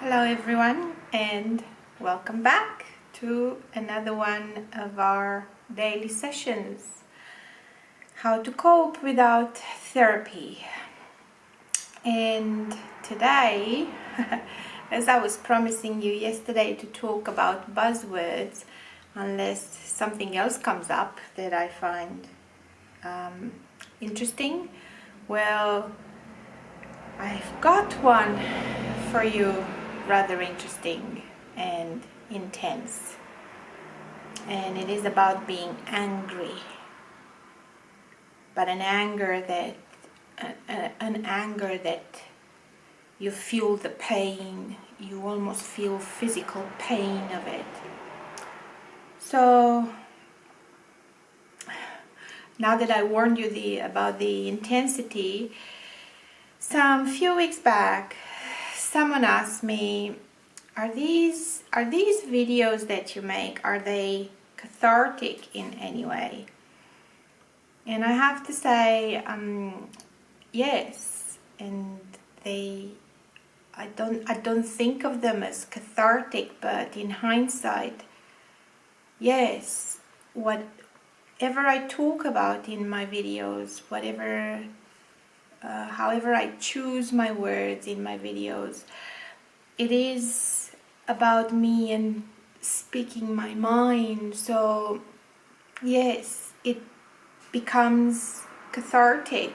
Hello everyone, and welcome back to another one of our daily sessions. How to cope without therapy. And today, as I was promising you yesterday to talk about buzzwords, unless something else comes up that I find interesting, well, I've got one for you, rather interesting and intense, and it is about being angry, but an anger that you feel the pain, you almost feel physical pain of it. So now that I warned you about the intensity, some few weeks back someone asked me, are these videos that you make, are they cathartic in any way? And I have to say, yes. And I don't think of them as cathartic, but in hindsight, yes. Whatever I talk about in my videos, however I choose my words in my videos, it is about me and speaking my mind. So yes, it becomes cathartic.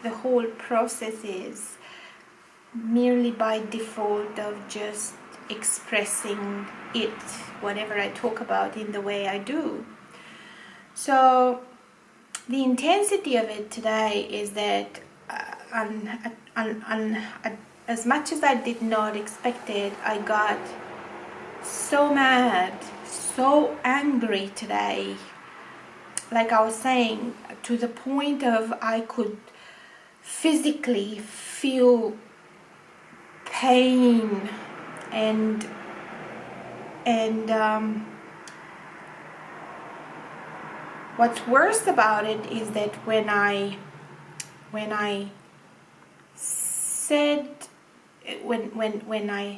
The whole process is merely by default of just expressing it, whatever I talk about, in the way I do. So the intensity of it today is that as much as I did not expect it, I got so mad, so angry today. Like I was saying, to the point of I could physically feel pain and what's worse about it is that when I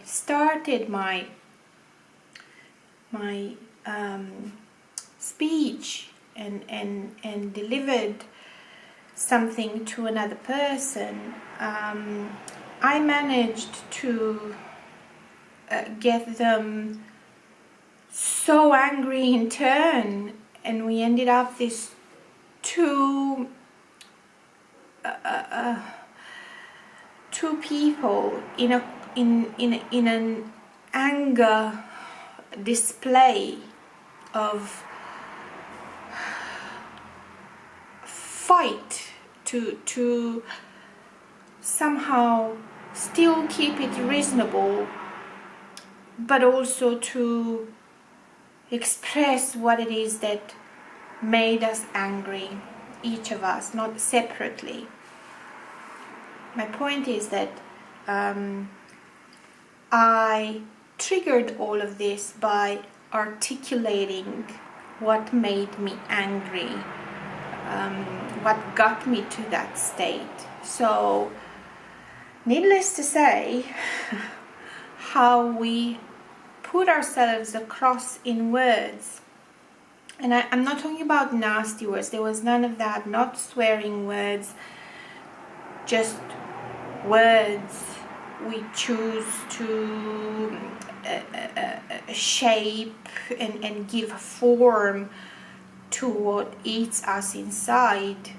started my speech and delivered something to another person, I managed to get them so angry in turn, and we ended up this two people in an anger display of fight to somehow still keep it reasonable, but also to express what it is that made us angry, each of us, not separately. My point is that I triggered all of this by articulating what made me angry, what got me to that state. So, needless to say, how we put ourselves across in words. And I'm not talking about nasty words. There was none of that. Not swearing words, just words we choose to shape and give form to what eats us inside.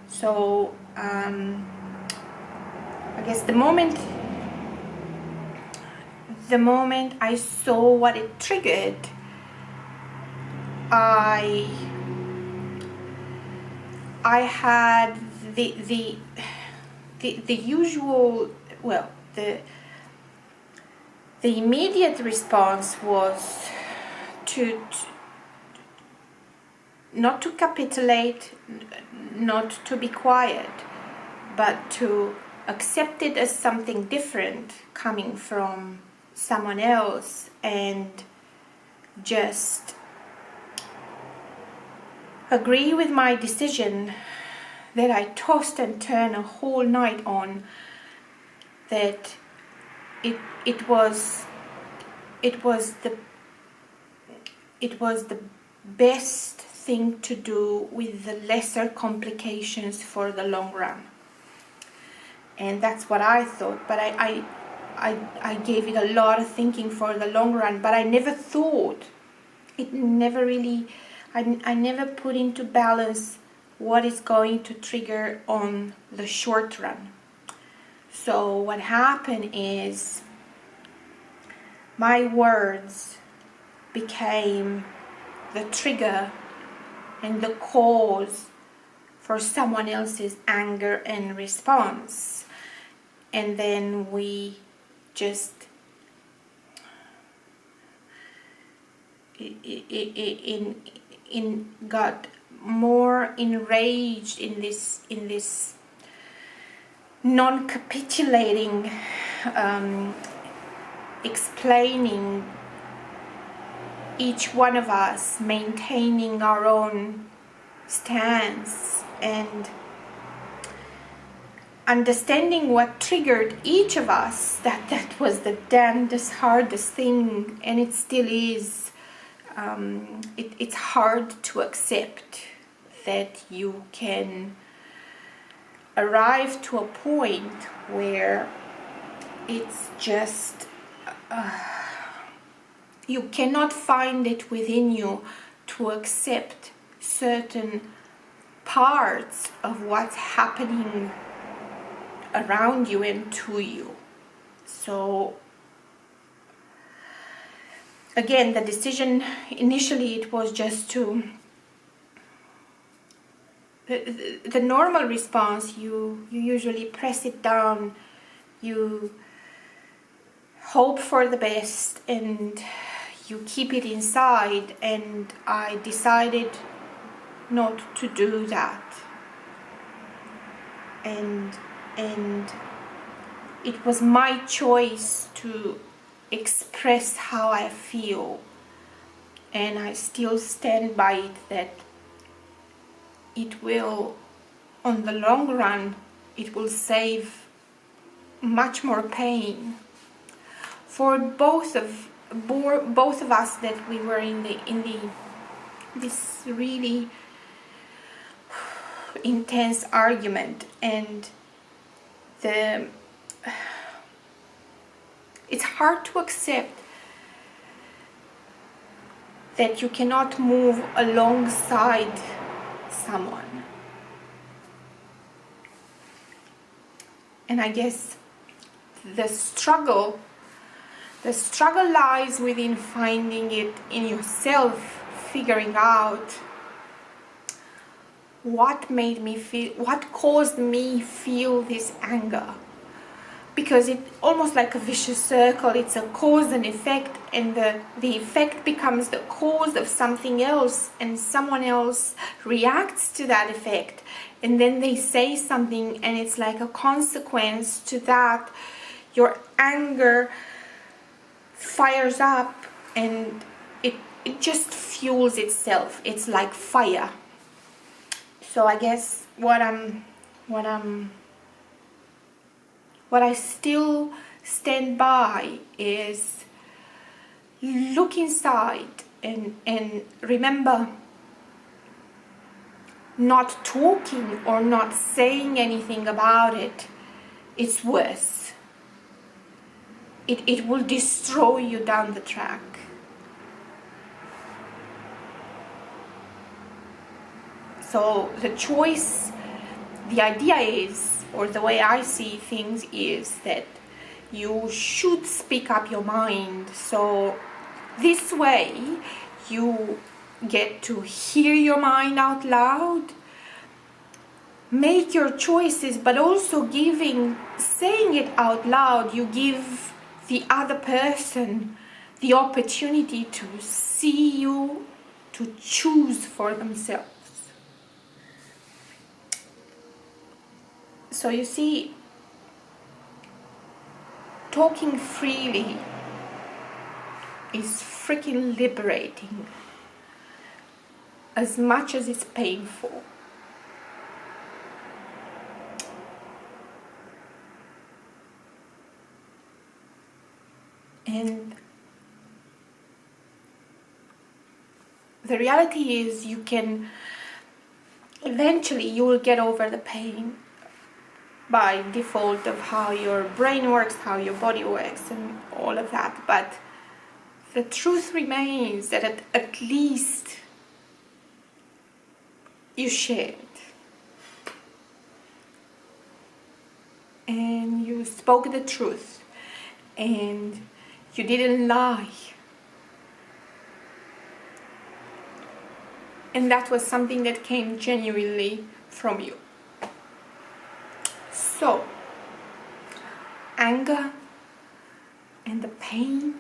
So I guess the moment I saw what it triggered, I had the usual, well, the immediate response was to not to capitulate, not to be quiet, but to accept it as something different coming from someone else, and just agree with my decision that I tossed and turned a whole night on, that it was the best thing to do with the lesser complications for the long run. And that's what I thought, but I gave it a lot of thinking for the long run, but I never thought, it never really, I never put into balance what is going to trigger on the short run. So what happened is my words became the trigger and the cause for someone else's anger and response. And then we just got more enraged in this non-capitulating, explaining, each one of us maintaining our own stance and understanding what triggered each of us. That was the damnedest hardest thing, and it still is. It's hard to accept that you can arrive to a point where it's just you cannot find it within you to accept certain parts of what's happening around you and to you. So again, the decision initially, it was just to the normal response, you usually press it down, you hope for the best, and you keep it inside. And I decided not to do that, and it was my choice to express how I feel, and I still stand by it, that it will, on the long run, it will save much more pain for both of us, that we were in this really intense argument. And it's hard to accept that you cannot move alongside someone. And I guess the struggle lies within finding it in yourself, figuring out what caused me feel this anger. Because it's almost like a vicious circle. It's a cause and effect, and the effect becomes the cause of something else, and someone else reacts to that effect, and then they say something, and it's like a consequence to that. Your anger fires up, and it just fuels itself. It's like fire. So I guess what I still stand by is look inside and remember, not talking or not saying anything about it, it's worse. It will destroy you down the track. So the choice, the idea is, or the way I see things is, that you should speak up your mind. So this way you get to hear your mind out loud, make your choices, but also saying it out loud, you give the other person the opportunity to see you, to choose for themselves. So you see, talking freely is freaking liberating as much as it's painful. And the reality is you can, eventually you will get over the pain by default of how your brain works, how your body works, and all of that. But the truth remains that at least you shared. And you spoke the truth. And you didn't lie. And that was something that came genuinely from you. So, anger and the pain,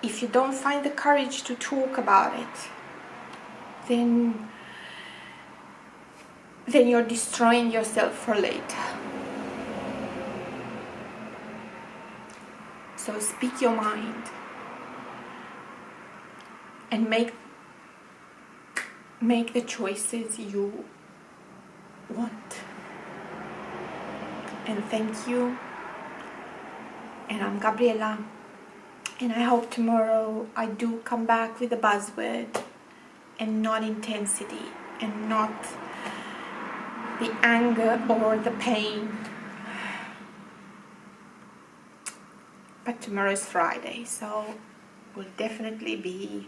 if you don't find the courage to talk about it, then you're destroying yourself for later. So speak your mind and make the choices you want. And thank you. And I'm Gabriela. And I hope tomorrow I do come back with a buzzword and not intensity and not the anger or the pain. But tomorrow is Friday, so will definitely be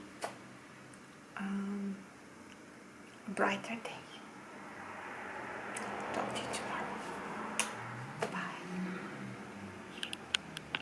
a brighter day. Talk to you tomorrow.